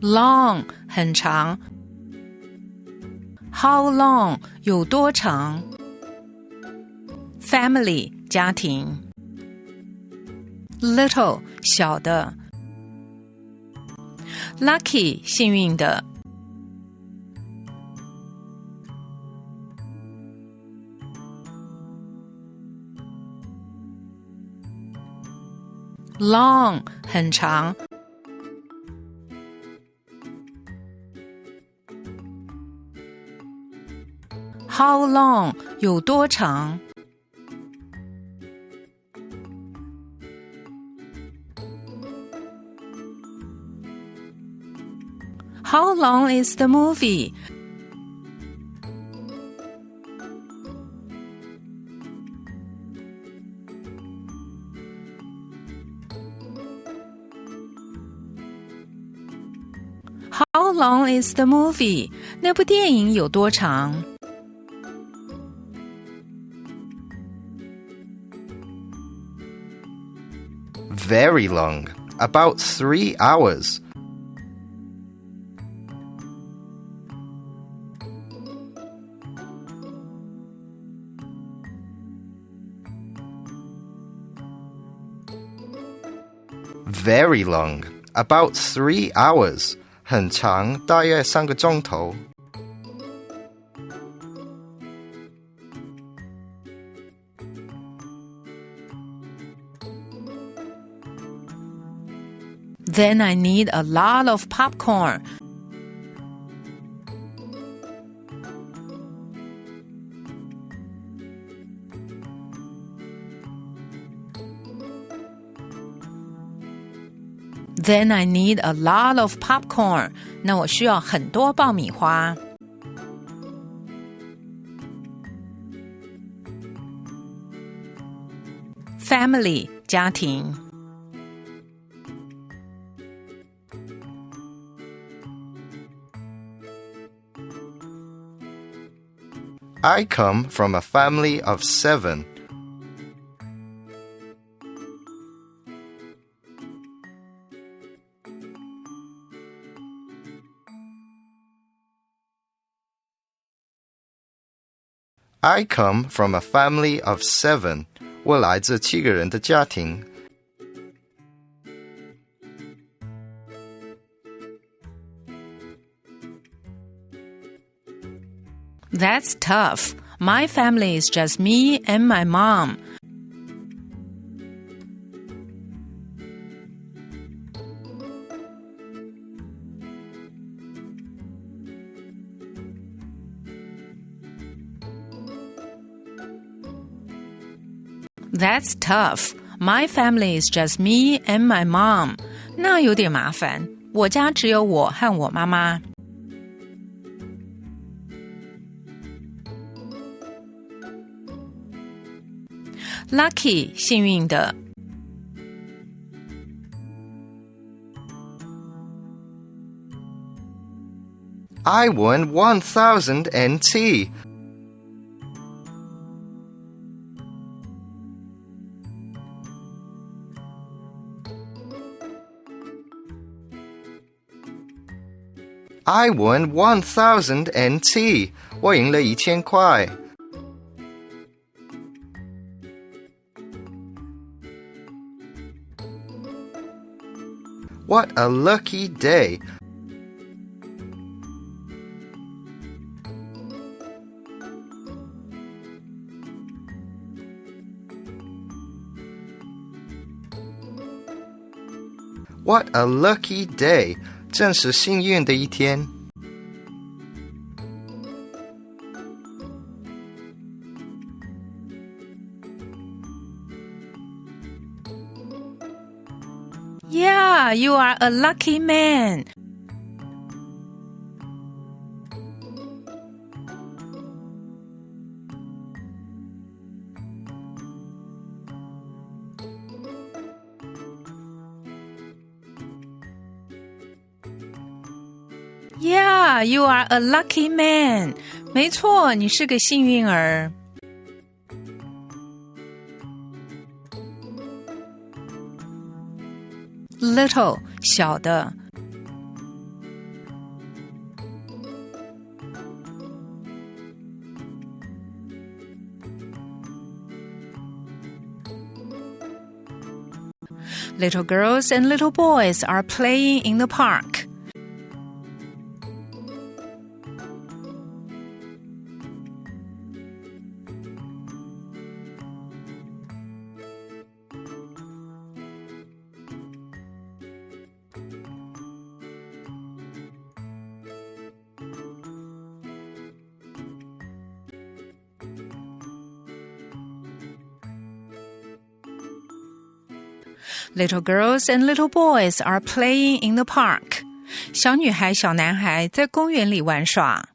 Long 很长。How long 有多长。Family 家庭。Little 小的。Lucky 幸运的。Long 很长。How long 有多长。How long is the movie? How long is the movie? 那部电影有多长？ Very long. About 3 hours. Very long. About 3 hours. 很长，大约3个钟头。Then I need a lot of popcorn. Then I need a lot of popcorn. 那我需要很多爆米花。Family 家庭。I come from a family of 7. I come from a family of 7. 我来自7个人的家庭。That's tough. My family is just me and my mom. That's tough. My family is just me and my mom. 那有点麻烦，我家只有我和我妈妈。Lucky 幸运的。I won 1,000 NT. I won 1,000 NT. 我赢了1000块。What a lucky day. What a lucky day. 真是幸运的一天。Yeah, you are a lucky man. Yeah, you are a lucky man. 没错，你是个幸运儿。Little 小的。Little girls and little boys are playing in the park. Little girls and little boys are playing in the park. 小女孩、小男孩在公园里玩耍。